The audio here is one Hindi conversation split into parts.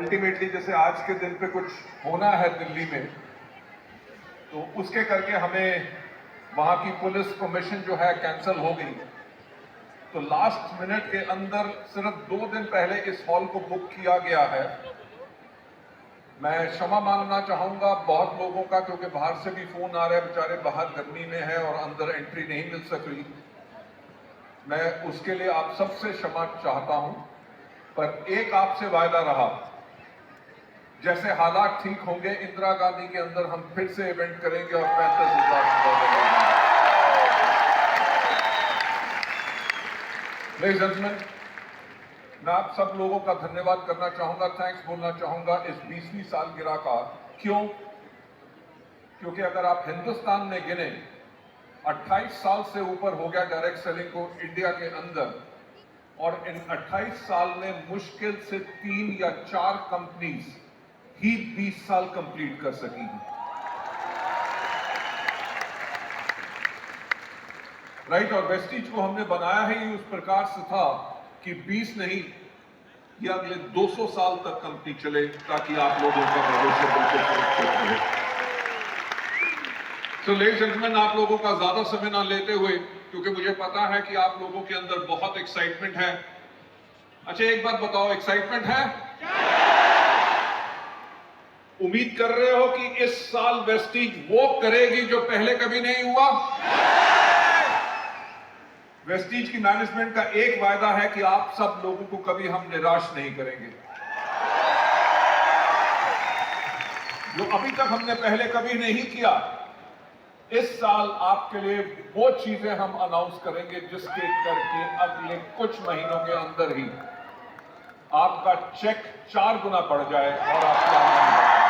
अल्टीमेटली जैसे आज के दिन पे कुछ होना है दिल्ली में, तो उसके करके हमें वहाँ की पुलिस कमीशन जो है कैंसिल हो गई। तो लास्ट मिनट के अंदर सिर्फ 2 दिन पहले इस हॉल को बुक किया गया है। मैं क्षमा मांगना चाहूँगा बहुत लोगों का, क्योंकि बाहर से भी फ़ोन आ रहे हैं, बेचारे बाहर गर्मी में हैं और अंदर एंट्री नहीं मिल सक रही। मैं उसके लिए आप सबसे क्षमा चाहता हूँ, पर एक आपसे वायदा रहा, जैसे हालात ठीक होंगे इंदिरा गांधी के अंदर हम फिर से इवेंट करेंगे और 35,000 लेडीज एंड जेंटलमैन, मैं आप सब लोगों का धन्यवाद करना चाहूंगा, थैंक्स बोलना चाहूंगा इस 20वीं सालगिरह का। क्यों? क्योंकि अगर आप हिंदुस्तान में गिने 28 साल से ऊपर हो गया डायरेक्ट सेलिंग को इंडिया के अंदर, और इन 28 साल में मुश्किल से 3 या 4 कंपनीज ही 20 साल कंप्लीट कर सकी हैं। राइट, और वेस्टीज को हमने बनाया ही उस प्रकार से था कि 20 नहीं, ये अगले 200 साल तक कंपनी चले, ताकि आप लोगों का भविष्य बिल्कुल सुरक्षित रहे। तो लेडीज एंड जेंटलमैन, आप लोगों का ज्यादा समय ना लेते हुए, क्योंकि मुझे पता है कि आप लोगों के अंदर बहुत एक्साइटमेंट है। अच्छा, एक बात बताओ, एक्साइटमेंट है? उम्मीद कर रहे हो कि इस साल वेस्टीज वो करेगी जो पहले कभी नहीं हुआ? वेस्टीज की मैनेजमेंट का एक वायदा है कि आप सब लोगों को कभी हम निराश नहीं करेंगे। जो अभी तक हमने पहले कभी नहीं किया, इस साल आपके लिए वो चीजें हम अनाउंस करेंगे जिसके करके अगले कुछ महीनों के अंदर ही आपका चेक 4 गुना बढ़ जाए और आपकी आमदनी बढ़ जाए।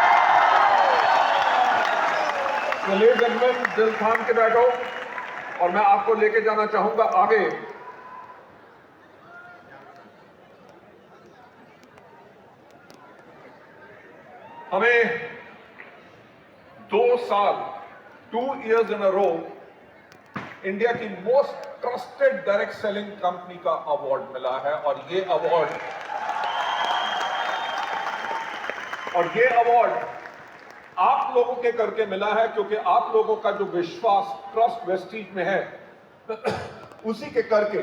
लेडीज एंड जेंटलमैन, दिल थाम के बैठो और मैं आपको लेके जाना चाहूंगा आगे। हमें 2 साल 2 years in a row India की most trusted direct selling company का अवार्ड मिला है, और ये अवार्ड आप लोगों के करके मिला है, क्योंकि आप लोगों का जो विश्वास, ट्रस्ट वेस्टीज में है, उसी के करके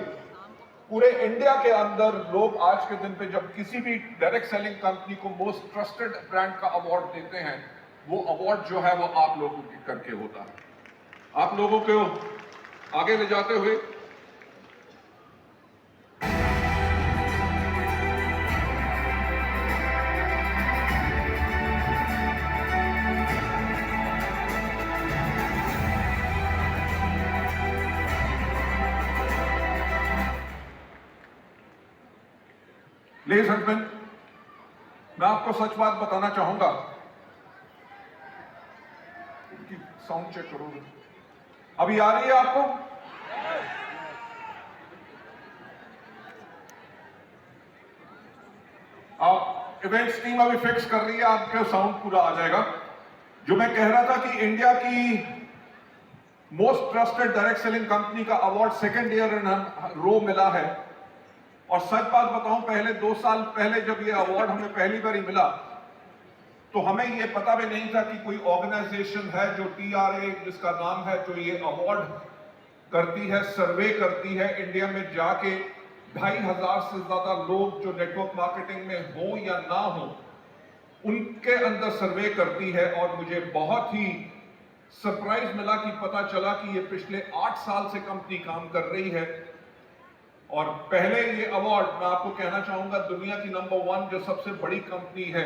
पूरे इंडिया के अंदर लोग आज के दिन पे जब किसी भी डायरेक्ट सेलिंग कंपनी को मोस्ट ट्रस्टेड ब्रांड का अवार्ड देते हैं, वो अवार्ड जो है वो आप लोगों के करके होता है। आप लोगों को आगे ले जाते हुए लेडीज एंड जेंटलमैन, मैं आपको सच बात बताना चाहूंगा। साउंड चेक करोगे? अभी आ रही है आपको? आप इवेंट्स टीम अभी फिक्स कर रही है, आपके साउंड पूरा आ जाएगा। जो मैं कह रहा था कि इंडिया की most trusted direct selling company का अवार्ड 2nd ईयर इन रो मिला है। और सच बात बताऊं, पहले 2 साल पहले जब ये अवार्ड हमें पहली बार मिला, तो हमें ये पता भी नहीं था कि कोई ऑर्गेनाइजेशन है जो TRA जिसका नाम है, जो ये अवार्ड करती है, सर्वे करती है इंडिया में जाके 2,500 से ज्यादा लोग जो नेटवर्क मार्केटिंग में हो या ना हो, उनके अंदर सर्वे करती है। और मुझे बहुत ही सरप्राइज मिला कि पता चला कि ये पिछले 8 साल से कंपनी काम कर रही है। और पहले ये अवार्ड, मैं आपको कहना चाहूंगा, दुनिया की नंबर 1 जो सबसे बड़ी कंपनी है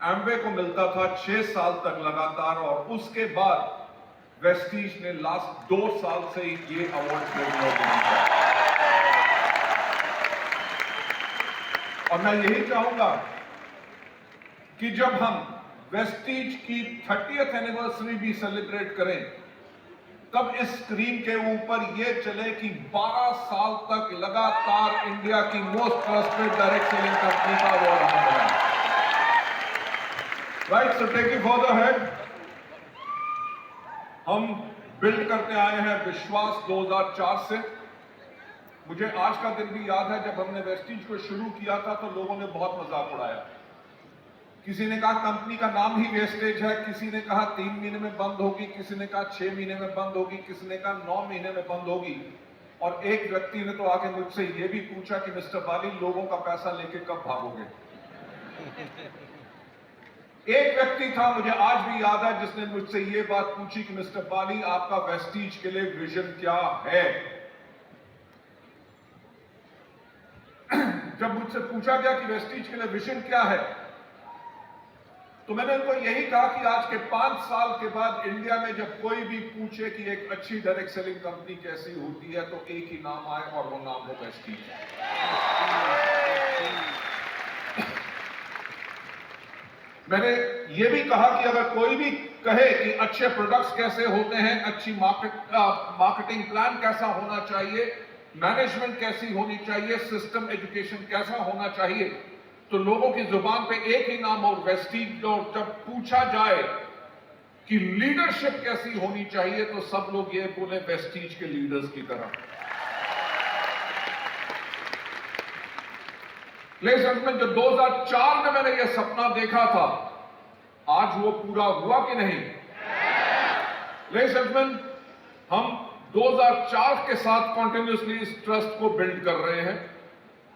एमवे को मिलता था 6 साल तक लगातार, और उसके बाद वेस्टीज ने लास्ट 2 साल से ये अवार्ड लेने लगा। और मैं यही चाहूंगा कि जब हम वेस्टीज की 30th एनिवर्सरी भी सेलिब्रेट करें, तब इस स्क्रीन के ऊपर ये चले कि 12 साल तक लगातार इंडिया की most trusted direct selling company का अवार्ड हमें मिला। Right, so take it for the head. हम बिल्ड करते आए हैं विश्वास 2004 से। मुझे आज का दिन भी याद है, जब हमने वेस्टीज को शुरू किया था तो लोगों ने बहुत मजाक उड़ाया किसी ने कहा कंपनी का नाम ही वेस्टेज है, किसी ने कहा 3 महीने में बंद होगी, किसी ने कहा 6 महीने में बंद होगी, किसी ने कहा 9 महीने में बंद होगी। और एक व्यक्ति ने तो आके मुझसे ये भी पूछा कि मिस्टर बाली, लोगों का पैसा लेके कब भागोगे? एक व्यक्ति था, मुझे आज भी याद है, जिसने मुझसे ये बात पूछी कि मिस्टर बाली, आपका वेस्टीज के लिए विजन क्या है? जब मुझसे पूछा गया कि वेस्टीज के लिए विजन क्या है, तो मैंने उनको यही कहा कि आज के 5 साल के बाद इंडिया में जब कोई भी पूछे कि एक अच्छी डायरेक्ट सेलिंग कंपनी कैसी होती है, तो एक ही नाम आए और वो नाम हो वेस्टीज। मैंने ये भी कहा कि अगर कोई भी कहे कि अच्छे प्रोडक्ट्स कैसे होते हैं, अच्छी मार्केटिंग प्लान कैसा होना चाहिए, मैनेजमेंट कैसी होनी चाहिए, सिस्टम एजुकेशन कैसा होना चाहिए, तो लोगों की जुबान पे एक ही नाम और वेस्टीज। और जब पूछा जाए कि लीडरशिप कैसी होनी चाहिए, तो सब लोग ये बोले वेस्टीज के लीडर्स की तरह। लेडीज एंड जेंटलमैन, जो 2004 में मैंने ये सपना देखा था, आज वो पूरा हुआ कि नहीं? लेडीज एंड जेंटलमैन, हम 2004 के साथ कंटिन्यूअसली इस ट्रस्ट को बिल्ड कर रहे हैं,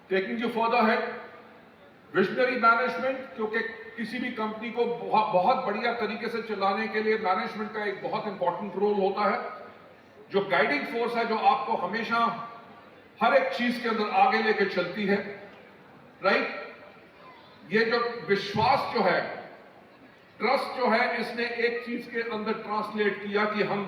टेकिंग यू फर्दर है। विजनरी मैनेजमेंट, क्योंकि किसी भी कंपनी को बहुत बढ़िया तरीके से चलाने के लिए मैनेजमेंट का एक बहुत इंपॉर्टेंट रोल होता है, जो गाइडिंग फोर्स है, जो आपको हमेशा हर एक चीज के अंदर आगे लेके चलती है, राइट? ये जो विश्वास जो है, ट्रस्ट जो है, इसने एक चीज के अंदर ट्रांसलेट किया कि हम